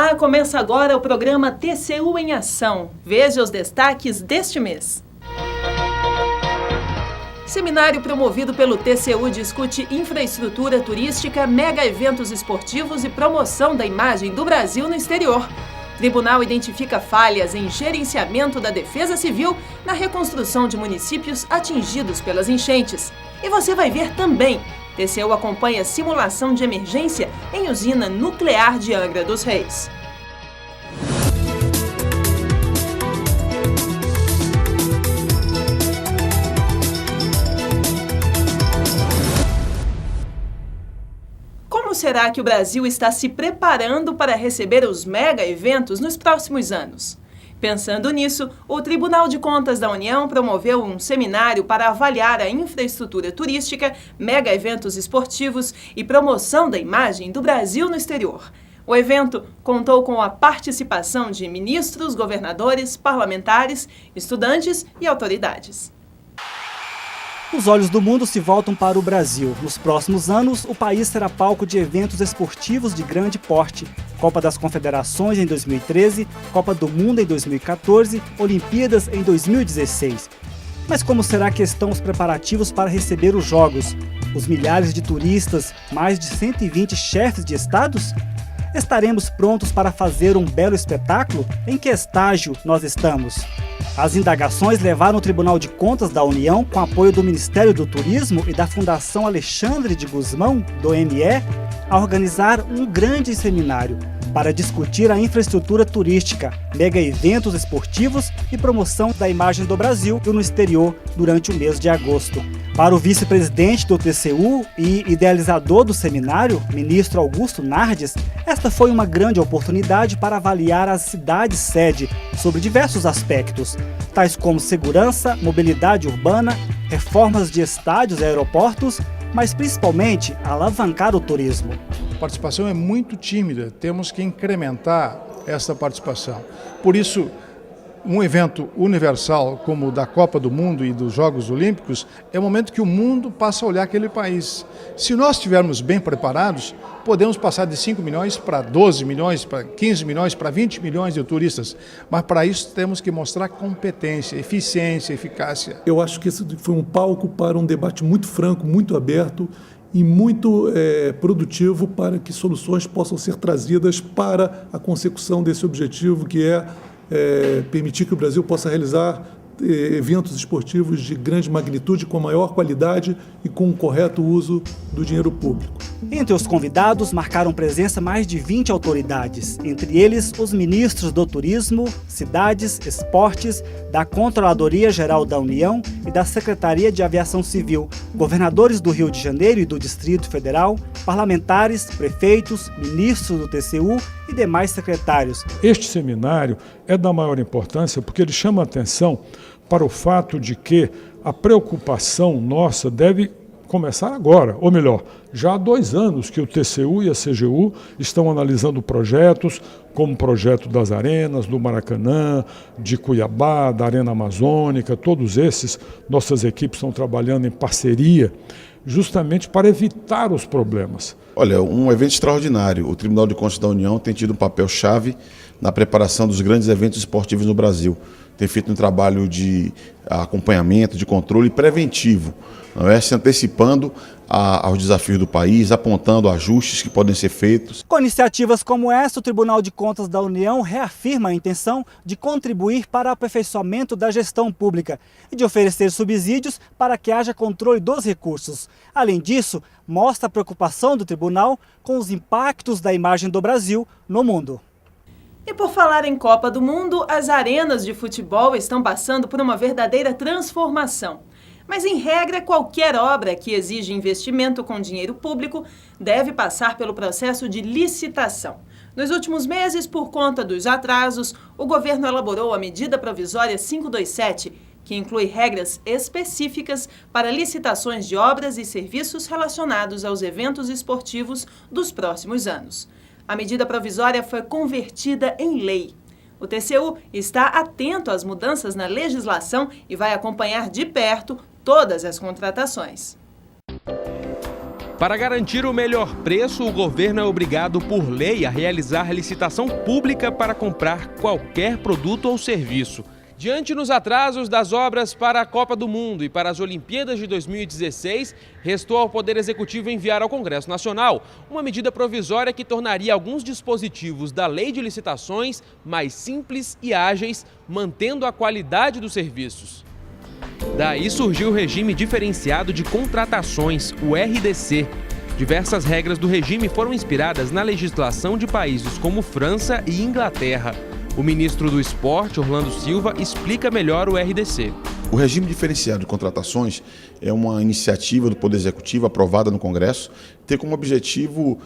Olá, começa agora o programa TCU em Ação. Veja os destaques deste mês. Seminário promovido pelo TCU discute infraestrutura turística, mega eventos esportivos e promoção da imagem do Brasil no exterior. Tribunal identifica falhas em gerenciamento da Defesa Civil na reconstrução de municípios atingidos pelas enchentes. E você vai ver também. TCU acompanha simulação de emergência em usina nuclear de Angra dos Reis. Como será que o Brasil está se preparando para receber os mega eventos nos próximos anos? Pensando nisso, o Tribunal de Contas da União promoveu um seminário para avaliar a infraestrutura turística, mega eventos esportivos e promoção da imagem do Brasil no exterior. O evento contou com a participação de ministros, governadores, parlamentares, estudantes e autoridades. Os olhos do mundo se voltam para o Brasil. Nos próximos anos, o país será palco de eventos esportivos de grande porte. Copa das Confederações em 2013, Copa do Mundo em 2014, Olimpíadas em 2016. Mas como será que estão os preparativos para receber os Jogos? Os milhares de turistas, mais de 120 chefes de estados? Estaremos prontos para fazer um belo espetáculo? Em que estágio nós estamos? As indagações levaram o Tribunal de Contas da União, com apoio do Ministério do Turismo e da Fundação Alexandre de Gusmão, do ME, a organizar um grande seminário para discutir a infraestrutura turística, mega eventos esportivos e promoção da imagem do Brasil no exterior durante o mês de agosto. Para o vice-presidente do TCU e idealizador do seminário, ministro Augusto Nardes, esta foi uma grande oportunidade para avaliar as cidades-sede sobre diversos aspectos, tais como segurança, mobilidade urbana, reformas de estádios e aeroportos, mas principalmente alavancar o turismo. A participação é muito tímida, temos que incrementar essa participação. Por isso, um evento universal como o da Copa do Mundo e dos Jogos Olímpicos é o momento que o mundo passa a olhar aquele país. Se nós estivermos bem preparados, podemos passar de 5 milhões para 12 milhões, para 15 milhões, para 20 milhões de turistas. Mas para isso temos que mostrar competência, eficiência, eficácia. Eu acho que esse foi um palco para um debate muito franco, muito aberto e muito produtivo para que soluções possam ser trazidas para a consecução desse objetivo, que é permitir que o Brasil possa realizar eventos esportivos de grande magnitude, com maior qualidade e com o correto uso do dinheiro público. Entre os convidados marcaram presença mais de 20 autoridades, entre eles os ministros do Turismo, Cidades, Esportes, da Controladoria Geral da União e da Secretaria de Aviação Civil, governadores do Rio de Janeiro e do Distrito Federal, parlamentares, prefeitos, ministros do TCU e demais secretários. Este seminário é da maior importância porque ele chama a atenção para o fato de que a preocupação nossa deve começar agora, ou melhor, já há 2 anos que o TCU e a CGU estão analisando projetos, como o projeto das arenas, do Maracanã, de Cuiabá, da Arena Amazônica, todos esses, nossas equipes estão trabalhando em parceria, justamente para evitar os problemas. Olha, um evento extraordinário. O Tribunal de Contas da União tem tido um papel-chave na preparação dos grandes eventos esportivos no Brasil. Tem feito um trabalho de acompanhamento, de controle preventivo, não é? Se antecipando aos desafios do país, apontando ajustes que podem ser feitos. Com iniciativas como essa, o Tribunal de Contas da União reafirma a intenção de contribuir para o aperfeiçoamento da gestão pública e de oferecer subsídios para que haja controle dos recursos. Além disso, mostra a preocupação do tribunal com os impactos da imagem do Brasil no mundo. E por falar em Copa do Mundo, as arenas de futebol estão passando por uma verdadeira transformação. Mas, em regra, qualquer obra que exige investimento com dinheiro público deve passar pelo processo de licitação. Nos últimos meses, por conta dos atrasos, o governo elaborou a Medida Provisória 527, que inclui regras específicas para licitações de obras e serviços relacionados aos eventos esportivos dos próximos anos. A medida provisória foi convertida em lei. O TCU está atento às mudanças na legislação e vai acompanhar de perto todas as contratações. Para garantir o melhor preço, o governo é obrigado por lei a realizar licitação pública para comprar qualquer produto ou serviço. Diante dos atrasos das obras para a Copa do Mundo e para as Olimpíadas de 2016, restou ao Poder Executivo enviar ao Congresso Nacional uma medida provisória que tornaria alguns dispositivos da Lei de Licitações mais simples e ágeis, mantendo a qualidade dos serviços. Daí surgiu o regime diferenciado de contratações, o RDC. Diversas regras do regime foram inspiradas na legislação de países como França e Inglaterra. O ministro do Esporte, Orlando Silva, explica melhor o RDC. O regime diferenciado de contratações é uma iniciativa do Poder Executivo aprovada no Congresso, tem como objetivo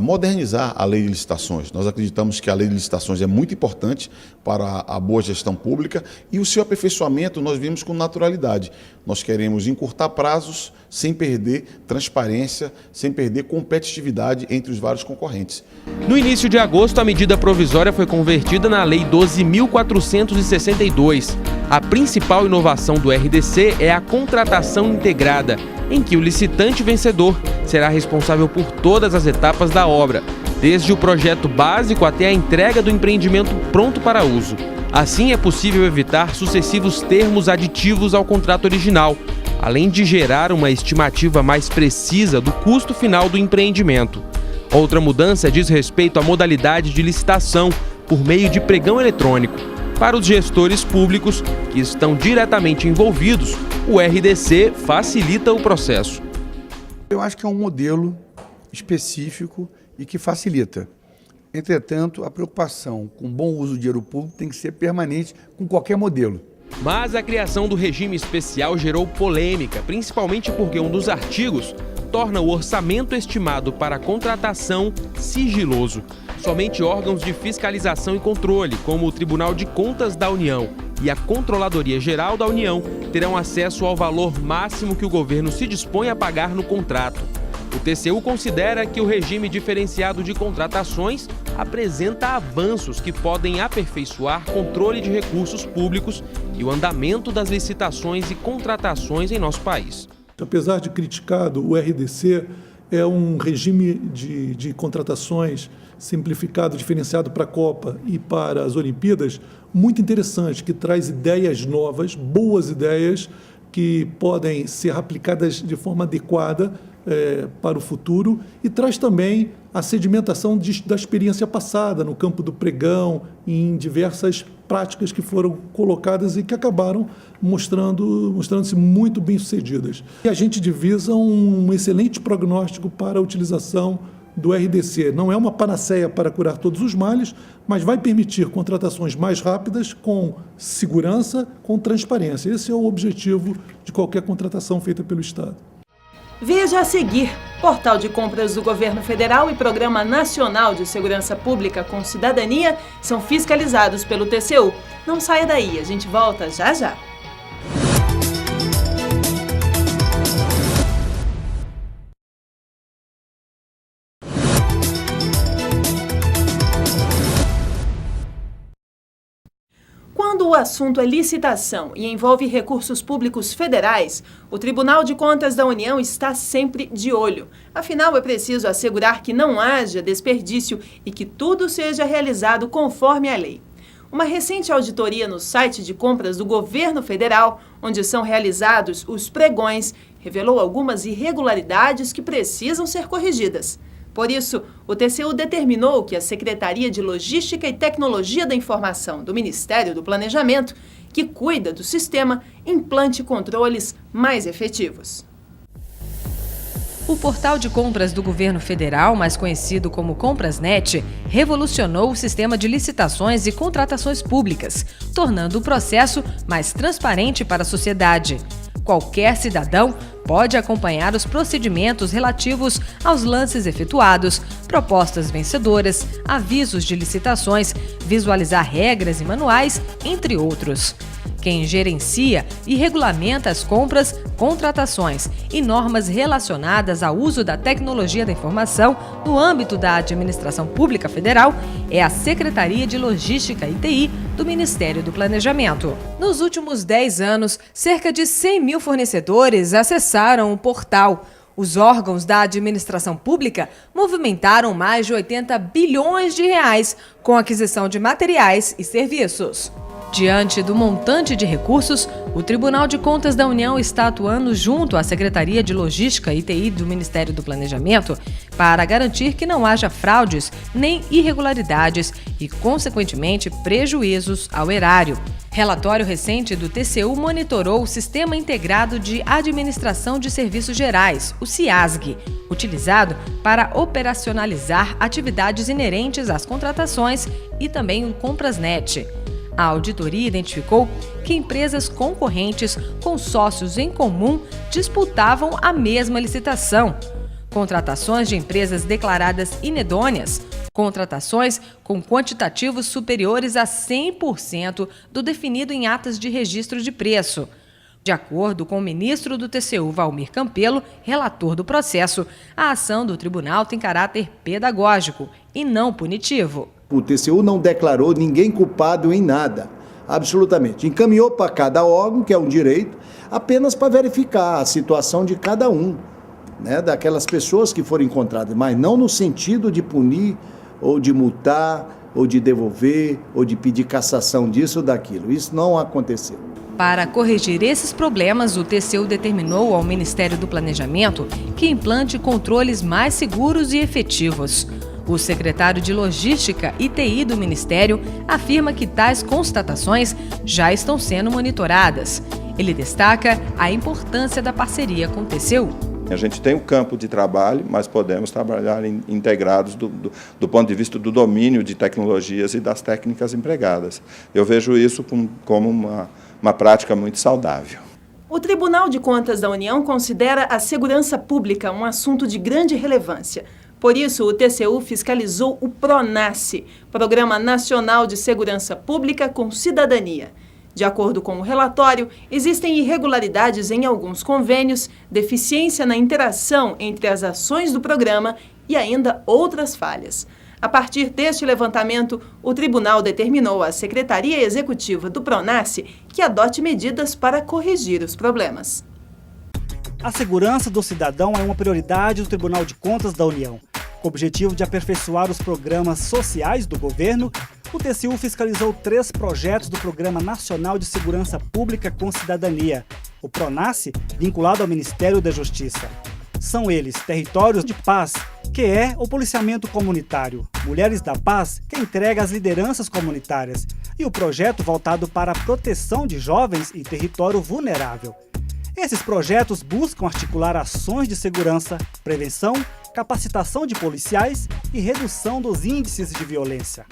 modernizar a lei de licitações. Nós acreditamos que a lei de licitações é muito importante para a boa gestão pública e o seu aperfeiçoamento nós vimos com naturalidade. Nós queremos encurtar prazos sem perder transparência, sem perder competitividade entre os vários concorrentes. No início de agosto, a medida provisória foi convertida na Lei 12.462. A principal inovação do RDC é a contratação integrada, em que o licitante vencedor será responsável por todas as etapas da obra, desde o projeto básico até a entrega do empreendimento pronto para uso. Assim, é possível evitar sucessivos termos aditivos ao contrato original, além de gerar uma estimativa mais precisa do custo final do empreendimento. Outra mudança diz respeito à modalidade de licitação por meio de pregão eletrônico. Para os gestores públicos que estão diretamente envolvidos, o RDC facilita o processo. Eu acho que é um modelo específico e que facilita. Entretanto, a preocupação com o bom uso do dinheiro público tem que ser permanente com qualquer modelo. Mas a criação do regime especial gerou polêmica, principalmente porque um dos artigos torna o orçamento estimado para a contratação sigiloso. Somente órgãos de fiscalização e controle, como o Tribunal de Contas da União e a Controladoria Geral da União, terão acesso ao valor máximo que o governo se dispõe a pagar no contrato. O TCU considera que o regime diferenciado de contratações apresenta avanços que podem aperfeiçoar controle de recursos públicos e o andamento das licitações e contratações em nosso país. Apesar de criticado, o RDC é um regime de contratações simplificado, diferenciado para a Copa e para as Olimpíadas, muito interessante, que traz ideias novas, boas ideias, que podem ser aplicadas de forma adequada para o futuro e traz também a sedimentação da experiência passada no campo do pregão, em diversas práticas que foram colocadas e que acabaram mostrando-se muito bem-sucedidas. E a gente divisa um excelente prognóstico para a utilização do RDC. Não é uma panaceia para curar todos os males, mas vai permitir contratações mais rápidas, com segurança, com transparência. Esse é o objetivo de qualquer contratação feita pelo Estado. Veja a seguir: Portal de Compras do Governo Federal e Programa Nacional de Segurança Pública com Cidadania são fiscalizados pelo TCU. Não saia daí, a gente volta já já. Quando o assunto é licitação e envolve recursos públicos federais, o Tribunal de Contas da União está sempre de olho. Afinal, é preciso assegurar que não haja desperdício e que tudo seja realizado conforme a lei. Uma recente auditoria no site de compras do governo federal, onde são realizados os pregões, revelou algumas irregularidades que precisam ser corrigidas. Por isso, o TCU determinou que a Secretaria de Logística e Tecnologia da Informação do Ministério do Planejamento, que cuida do sistema, implante controles mais efetivos. O portal de compras do governo federal, mais conhecido como Comprasnet, revolucionou o sistema de licitações e contratações públicas, tornando o processo mais transparente para a sociedade. Qualquer cidadão pode acompanhar os procedimentos relativos aos lances efetuados, propostas vencedoras, avisos de licitações, visualizar regras e manuais, entre outros. Quem gerencia e regulamenta as compras, contratações e normas relacionadas ao uso da tecnologia da informação no âmbito da Administração Pública Federal é a Secretaria de Logística e TI do Ministério do Planejamento. Nos últimos 10 anos, cerca de 100 mil fornecedores acessaram o portal. Os órgãos da administração pública movimentaram mais de 80 bilhões de reais com aquisição de materiais e serviços. Diante do montante de recursos, o Tribunal de Contas da União está atuando junto à Secretaria de Logística e TI do Ministério do Planejamento para garantir que não haja fraudes nem irregularidades e, consequentemente, prejuízos ao erário. Relatório recente do TCU monitorou o Sistema Integrado de Administração de Serviços Gerais, o SIASG, utilizado para operacionalizar atividades inerentes às contratações e também o Comprasnet. A auditoria identificou que empresas concorrentes com sócios em comum disputavam a mesma licitação. Contratações de empresas declaradas inidôneas, contratações com quantitativos superiores a 100% do definido em atas de registro de preço. De acordo com o ministro do TCU, Valmir Campelo, relator do processo, a ação do tribunal tem caráter pedagógico e não punitivo. O TCU não declarou ninguém culpado em nada, absolutamente. Encaminhou para cada órgão, que é um direito, apenas para verificar a situação de cada um, né, daquelas pessoas que foram encontradas, mas não no sentido de punir, ou de multar, ou de devolver, ou de pedir cassação disso ou daquilo. Isso não aconteceu. Para corrigir esses problemas, o TCU determinou ao Ministério do Planejamento que implante controles mais seguros e efetivos. O secretário de Logística e TI do Ministério afirma que tais constatações já estão sendo monitoradas. Ele destaca a importância da parceria com o TCU. A gente tem um campo de trabalho, mas podemos trabalhar integrados do ponto de vista do domínio de tecnologias e das técnicas empregadas. Eu vejo isso como uma prática muito saudável. O Tribunal de Contas da União considera a segurança pública um assunto de grande relevância. Por isso, o TCU fiscalizou o PRONASSE, Programa Nacional de Segurança Pública com Cidadania. De acordo com o relatório, existem irregularidades em alguns convênios, deficiência na interação entre as ações do programa e ainda outras falhas. A partir deste levantamento, o tribunal determinou à Secretaria Executiva do PRONASSE que adote medidas para corrigir os problemas. A segurança do cidadão é uma prioridade do Tribunal de Contas da União. Com o objetivo de aperfeiçoar os programas sociais do governo, o TCU fiscalizou 3 projetos do Programa Nacional de Segurança Pública com Cidadania, o PRONASSE, vinculado ao Ministério da Justiça. São eles Territórios de Paz, que é o policiamento comunitário, Mulheres da Paz, que entrega as lideranças comunitárias, e o projeto voltado para a proteção de jovens e território vulnerável. Esses projetos buscam articular ações de segurança, prevenção, capacitação de policiais e redução dos índices de violência.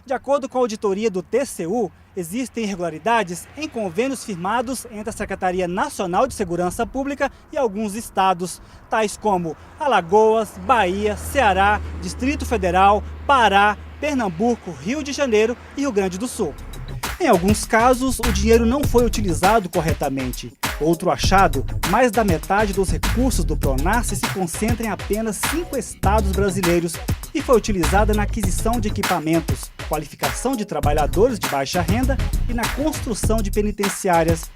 De acordo com a auditoria do TCU, existem irregularidades em convênios firmados entre a Secretaria Nacional de Segurança Pública e alguns estados, tais como Alagoas, Bahia, Ceará, Distrito Federal, Pará, Pernambuco, Rio de Janeiro e Rio Grande do Sul. Em alguns casos, o dinheiro não foi utilizado corretamente. Outro achado, mais da metade dos recursos do PRONASSE se concentra em apenas 5 estados brasileiros e foi utilizada na aquisição de equipamentos, qualificação de trabalhadores de baixa renda e na construção de penitenciárias.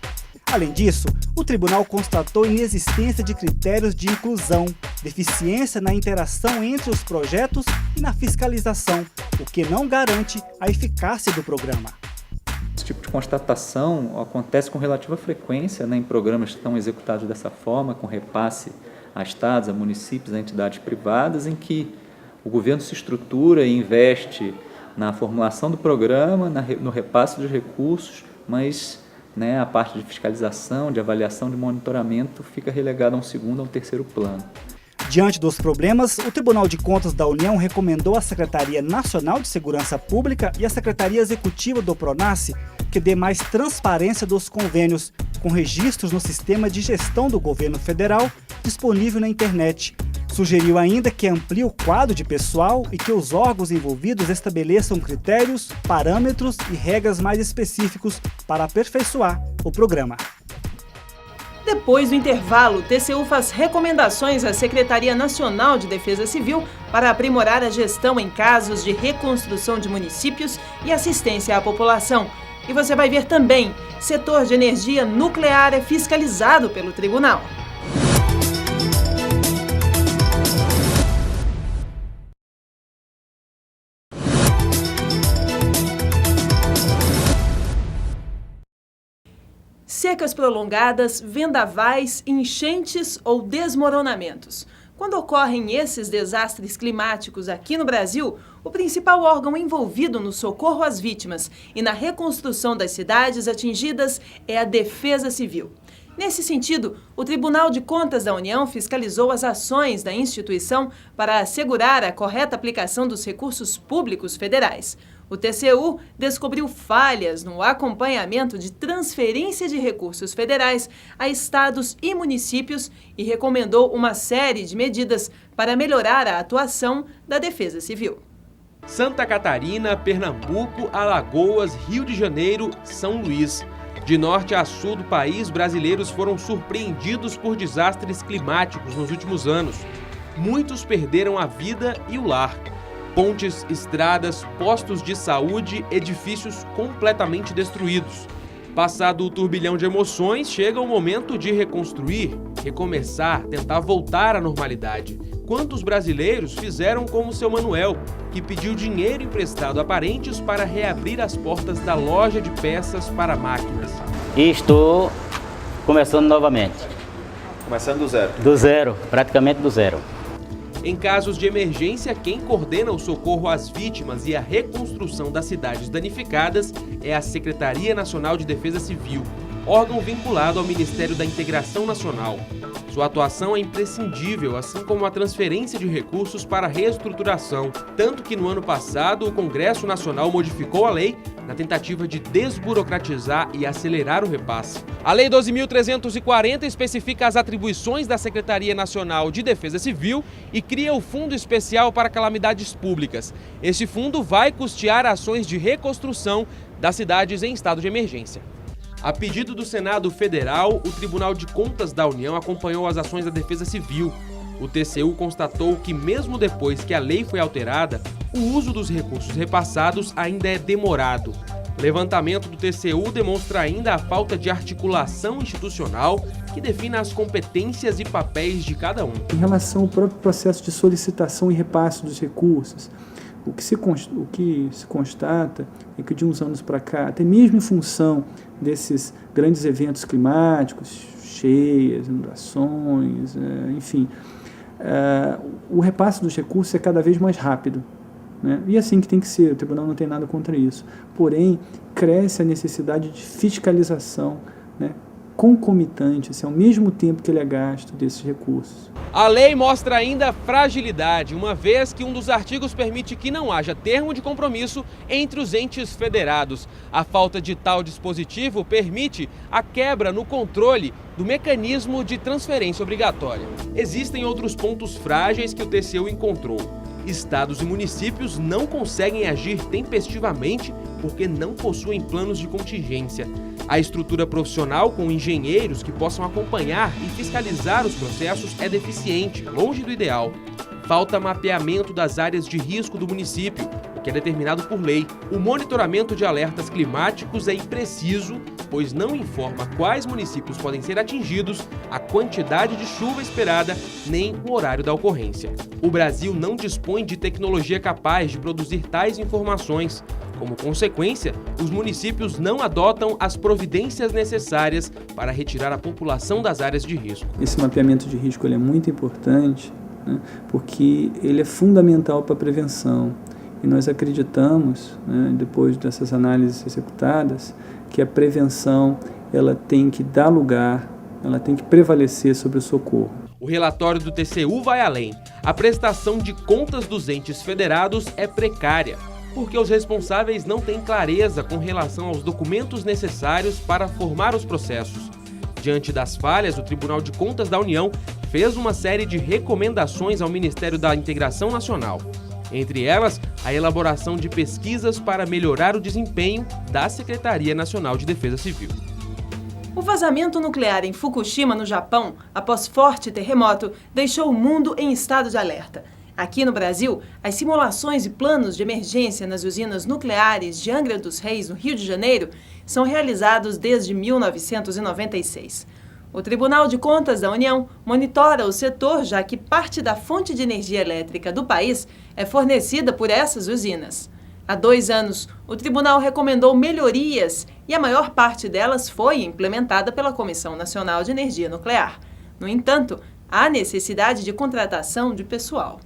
Além disso, o tribunal constatou inexistência de critérios de inclusão, deficiência na interação entre os projetos e na fiscalização, o que não garante a eficácia do programa. Esse tipo de constatação acontece com relativa frequência, em programas que estão executados dessa forma, com repasse a estados, a municípios, a entidades privadas, em que o governo se estrutura e investe na formulação do programa, no repasse dos recursos, mas a parte de fiscalização, de avaliação, de monitoramento fica relegada a um segundo ou um terceiro plano. Diante dos problemas, o Tribunal de Contas da União recomendou à Secretaria Nacional de Segurança Pública e à Secretaria Executiva do PRONASSE que dê mais transparência dos convênios, com registros no sistema de gestão do governo federal disponível na internet. Sugeriu ainda que amplie o quadro de pessoal e que os órgãos envolvidos estabeleçam critérios, parâmetros e regras mais específicos para aperfeiçoar o programa. Depois do intervalo, o TCU faz recomendações à Secretaria Nacional de Defesa Civil para aprimorar a gestão em casos de reconstrução de municípios e assistência à população. E você vai ver também, setor de energia nuclear é fiscalizado pelo tribunal. Secas prolongadas, vendavais, enchentes ou desmoronamentos. Quando ocorrem esses desastres climáticos aqui no Brasil, o principal órgão envolvido no socorro às vítimas e na reconstrução das cidades atingidas é a Defesa Civil. Nesse sentido, o Tribunal de Contas da União fiscalizou as ações da instituição para assegurar a correta aplicação dos recursos públicos federais. O TCU descobriu falhas no acompanhamento de transferência de recursos federais a estados e municípios e recomendou uma série de medidas para melhorar a atuação da Defesa Civil. Santa Catarina, Pernambuco, Alagoas, Rio de Janeiro, São Luís. De norte a sul do país, brasileiros foram surpreendidos por desastres climáticos nos últimos anos. Muitos perderam a vida e o lar. Pontes, estradas, postos de saúde, edifícios completamente destruídos. Passado o turbilhão de emoções, chega o momento de reconstruir, recomeçar, tentar voltar à normalidade. Quantos brasileiros fizeram como seu Manuel, que pediu dinheiro emprestado a parentes para reabrir as portas da loja de peças para máquinas? E estou começando novamente. Começando do zero? Do zero, praticamente do zero. Em casos de emergência, quem coordena o socorro às vítimas e a reconstrução das cidades danificadas é a Secretaria Nacional de Defesa Civil, órgão vinculado ao Ministério da Integração Nacional. Sua atuação é imprescindível, assim como a transferência de recursos para a reestruturação, tanto que no ano passado o Congresso Nacional modificou a lei na tentativa de desburocratizar e acelerar o repasse. A Lei 12.340 especifica as atribuições da Secretaria Nacional de Defesa Civil e cria o Fundo Especial para Calamidades Públicas. Este fundo vai custear ações de reconstrução das cidades em estado de emergência. A pedido do Senado Federal, o Tribunal de Contas da União acompanhou as ações da Defesa Civil. O TCU constatou que, mesmo depois que a lei foi alterada, o uso dos recursos repassados ainda é demorado. O levantamento do TCU demonstra ainda a falta de articulação institucional que define as competências e papéis de cada um. Em relação ao próprio processo de solicitação e repasse dos recursos, o que se constata é que de uns anos para cá, até mesmo em função desses grandes eventos climáticos, cheias, inundações, enfim, o repasse dos recursos é cada vez mais rápido, né? E assim que tem que ser, o tribunal não tem nada contra isso. Porém, cresce a necessidade de fiscalização, né, concomitante, assim, ao mesmo tempo que ele é gasto desses recursos. A lei mostra ainda fragilidade, uma vez que um dos artigos permite que não haja termo de compromisso entre os entes federados. A falta de tal dispositivo permite a quebra no controle do mecanismo de transferência obrigatória. Existem outros pontos frágeis que o TCU encontrou. Estados e municípios não conseguem agir tempestivamente porque não possuem planos de contingência. A estrutura profissional com engenheiros que possam acompanhar e fiscalizar os processos é deficiente, longe do ideal. Falta mapeamento das áreas de risco do município, o que é determinado por lei. O monitoramento de alertas climáticos é impreciso, pois não informa quais municípios podem ser atingidos, a quantidade de chuva esperada, nem o horário da ocorrência. O Brasil não dispõe de tecnologia capaz de produzir tais informações. Como consequência, os municípios não adotam as providências necessárias para retirar a população das áreas de risco. Esse mapeamento de risco ele é muito importante, né, porque ele é fundamental para a prevenção. E nós acreditamos, né, depois dessas análises executadas, que a prevenção ela tem que dar lugar, ela tem que prevalecer sobre o socorro. O relatório do TCU vai além. A prestação de contas dos entes federados é precária, porque os responsáveis não têm clareza com relação aos documentos necessários para formar os processos. Diante das falhas, o Tribunal de Contas da União fez uma série de recomendações ao Ministério da Integração Nacional. Entre elas, a elaboração de pesquisas para melhorar o desempenho da Secretaria Nacional de Defesa Civil. O vazamento nuclear em Fukushima, no Japão, após forte terremoto, deixou o mundo em estado de alerta. Aqui no Brasil, as simulações e planos de emergência nas usinas nucleares de Angra dos Reis, no Rio de Janeiro, são realizados desde 1996. O Tribunal de Contas da União monitora o setor, já que parte da fonte de energia elétrica do país é fornecida por essas usinas. Há 2 anos, o tribunal recomendou melhorias e a maior parte delas foi implementada pela Comissão Nacional de Energia Nuclear. No entanto, há necessidade de contratação de pessoal.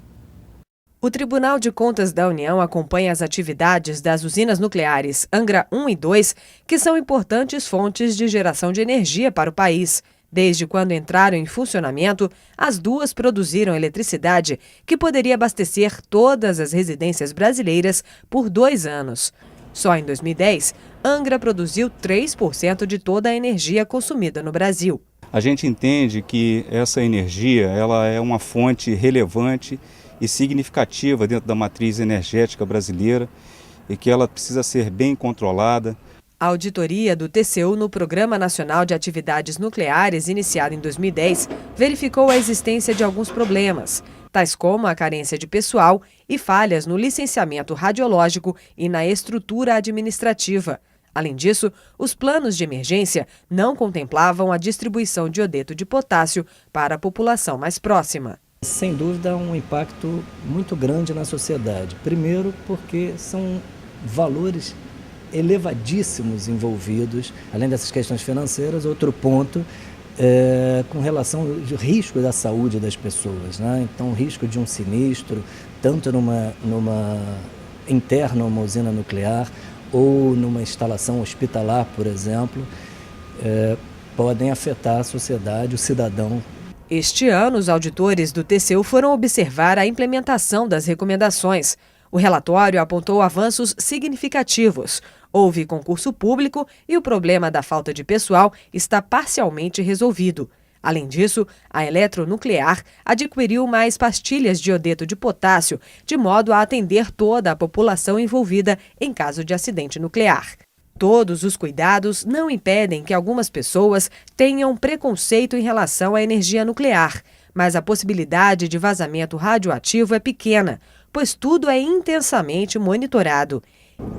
O Tribunal de Contas da União acompanha as atividades das usinas nucleares Angra 1 e 2, que são importantes fontes de geração de energia para o país. Desde quando entraram em funcionamento, as duas produziram eletricidade que poderia abastecer todas as residências brasileiras por 2 anos. Só em 2010, Angra produziu 3% de toda a energia consumida no Brasil. A gente entende que essa energia ela é uma fonte relevante e significativa dentro da matriz energética brasileira e que ela precisa ser bem controlada. A auditoria do TCU no Programa Nacional de Atividades Nucleares, iniciado em 2010, verificou a existência de alguns problemas, tais como a carência de pessoal e falhas no licenciamento radiológico e na estrutura administrativa. Além disso, os planos de emergência não contemplavam a distribuição de iodeto de potássio para a população mais próxima. Sem dúvida, um impacto muito grande na sociedade. Primeiro, porque são valores elevadíssimos envolvidos, além dessas questões financeiras. Outro ponto com relação ao risco da saúde das pessoas, né? Então, o risco de um sinistro, tanto interno a uma usina nuclear ou numa instalação hospitalar, por exemplo, podem afetar a sociedade, o cidadão. Este ano, os auditores do TCU foram observar a implementação das recomendações. O relatório apontou avanços significativos. Houve concurso público e o problema da falta de pessoal está parcialmente resolvido. Além disso, a Eletronuclear adquiriu mais pastilhas de iodeto de potássio, de modo a atender toda a população envolvida em caso de acidente nuclear. Todos os cuidados não impedem que algumas pessoas tenham preconceito em relação à energia nuclear, mas a possibilidade de vazamento radioativo é pequena, pois tudo é intensamente monitorado.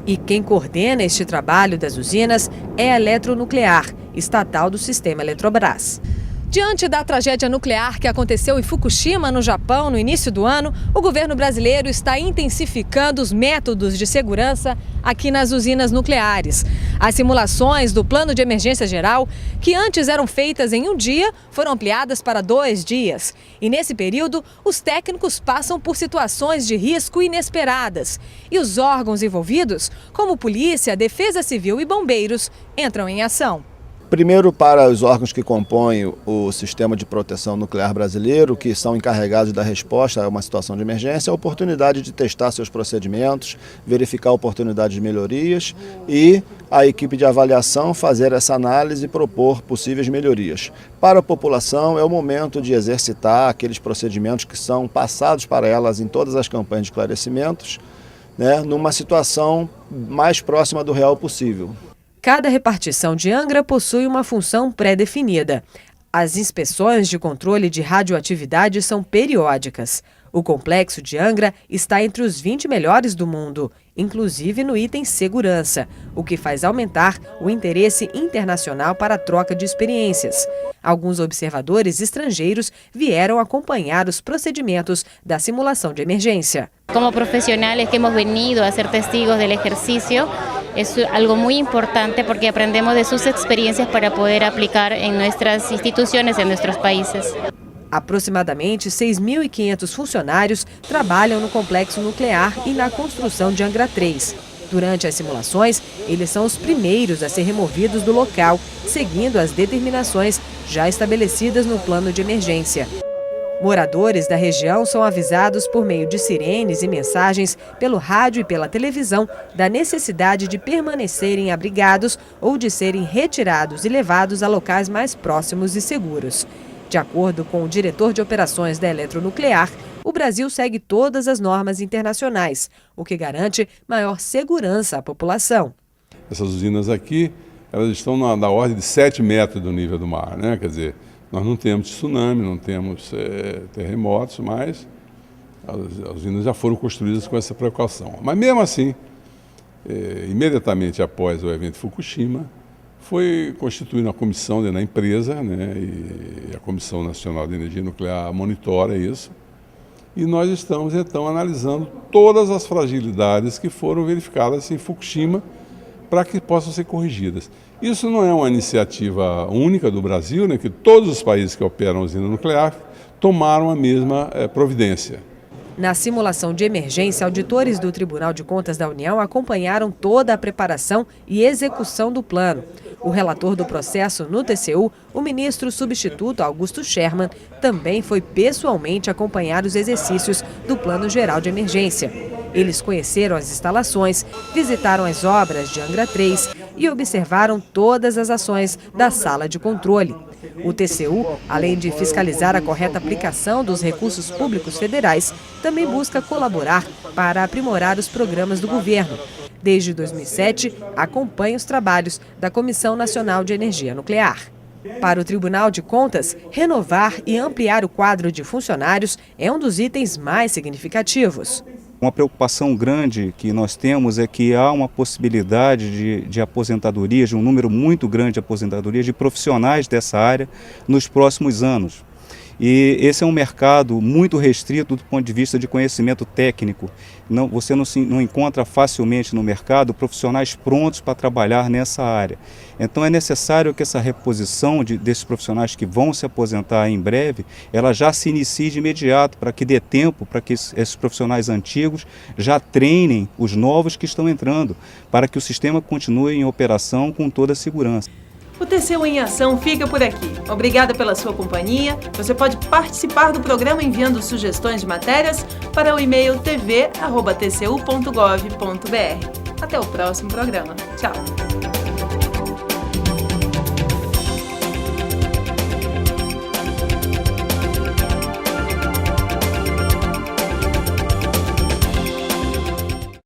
E quem coordena este trabalho das usinas é a Eletronuclear, estatal do sistema Eletrobras. Diante da tragédia nuclear que aconteceu em Fukushima, no Japão, no início do ano, o governo brasileiro está intensificando os métodos de segurança aqui nas usinas nucleares. As simulações do Plano de Emergência Geral, que antes eram feitas em 1 dia, foram ampliadas para 2 dias. E nesse período, os técnicos passam por situações de risco inesperadas. E os órgãos envolvidos, como polícia, defesa civil e bombeiros, entram em ação. Primeiro, para os órgãos que compõem o Sistema de Proteção Nuclear Brasileiro, que são encarregados da resposta a uma situação de emergência, a oportunidade de testar seus procedimentos, verificar a oportunidade de melhorias e a equipe de avaliação fazer essa análise e propor possíveis melhorias. Para a população, é o momento de exercitar aqueles procedimentos que são passados para elas em todas as campanhas de esclarecimentos, né, numa situação mais próxima do real possível. Cada repartição de Angra possui uma função pré-definida. As inspeções de controle de radioatividade são periódicas. O complexo de Angra está entre os 20 melhores do mundo, inclusive no item segurança, o que faz aumentar o interesse internacional para a troca de experiências. Alguns observadores estrangeiros vieram acompanhar os procedimentos da simulação de emergência. Como profissionais que hemos venido a ser testigos del ejercicio, es algo muy importante porque aprendemos de sus experiencias para poder aplicar en nuestras instituciones, en nuestros países. Aproximadamente 6.500 funcionários trabalham no complexo nuclear e na construção de Angra 3. Durante as simulações, eles são os primeiros a ser removidos do local, seguindo as determinações já estabelecidas no plano de emergência. Moradores da região são avisados por meio de sirenes e mensagens pelo rádio e pela televisão da necessidade de permanecerem abrigados ou de serem retirados e levados a locais mais próximos e seguros. De acordo com o diretor de operações da Eletronuclear, o Brasil segue todas as normas internacionais, o que garante maior segurança à população. Essas usinas aqui, elas estão na ordem de 7 metros do nível do mar, né? Quer dizer, nós não temos tsunami, não temos terremotos, mas as usinas já foram construídas com essa precaução. Mas mesmo assim, imediatamente após o evento Fukushima, foi constituída uma comissão dentro da empresa, né, e a Comissão Nacional de Energia Nuclear monitora isso, e nós estamos então analisando todas as fragilidades que foram verificadas em Fukushima para que possam ser corrigidas. Isso não é uma iniciativa única do Brasil, né, que todos os países que operam usina nuclear tomaram a mesma providência. Na simulação de emergência, auditores do Tribunal de Contas da União acompanharam toda a preparação e execução do plano. O relator do processo no TCU, o ministro substituto Augusto Scherman, também foi pessoalmente acompanhar os exercícios do Plano Geral de Emergência. Eles conheceram as instalações, visitaram as obras de Angra 3 e observaram todas as ações da sala de controle. O TCU, além de fiscalizar a correta aplicação dos recursos públicos federais, também busca colaborar para aprimorar os programas do governo. Desde 2007, acompanha os trabalhos da Comissão Nacional de Energia Nuclear. Para o Tribunal de Contas, renovar e ampliar o quadro de funcionários é um dos itens mais significativos. Uma preocupação grande que nós temos é que há uma possibilidade de aposentadorias, de um número muito grande de aposentadorias de profissionais dessa área nos próximos anos. E esse é um mercado muito restrito do ponto de vista de conhecimento técnico. Você não encontra facilmente no mercado profissionais prontos para trabalhar nessa área. Então é necessário que essa reposição desses profissionais que vão se aposentar em breve, ela já se inicie de imediato, para que dê tempo para que esses profissionais antigos já treinem os novos que estão entrando, para que o sistema continue em operação com toda a segurança. O TCU em Ação fica por aqui. Obrigada pela sua companhia. Você pode participar do programa enviando sugestões de matérias para o e-mail tv@tcu.gov.br. Até o próximo programa. Tchau!